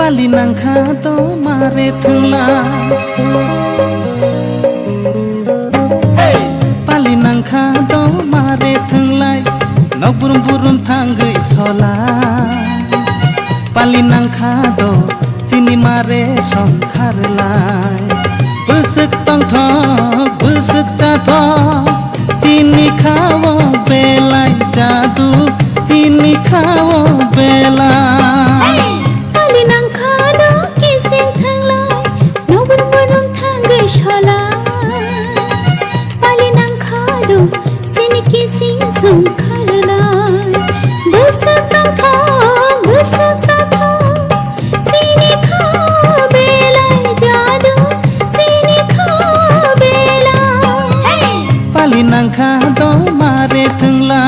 पाली नंखा तो मारे थंगला पाली नंखा तो मारे थंगलाय नक बुरुम बुरुम थांगै सला पाली नंखा दो चिनी मारे संखारलाय बसक तंथक बसक जाथक चिनी खाओ बेलाय जादु चिनी खाओ बेलाय पाली नंखा दो किसिं थांलाय नक बुरुम बुरुम थांगै सला पाली नंखा दो चिनी किसिं संखारलाय बसक तंथक बसक जाथक चिनी खाओ बेलाय जादु चिनी खाओ बेलाय पाली नंखा दो मारे थंगला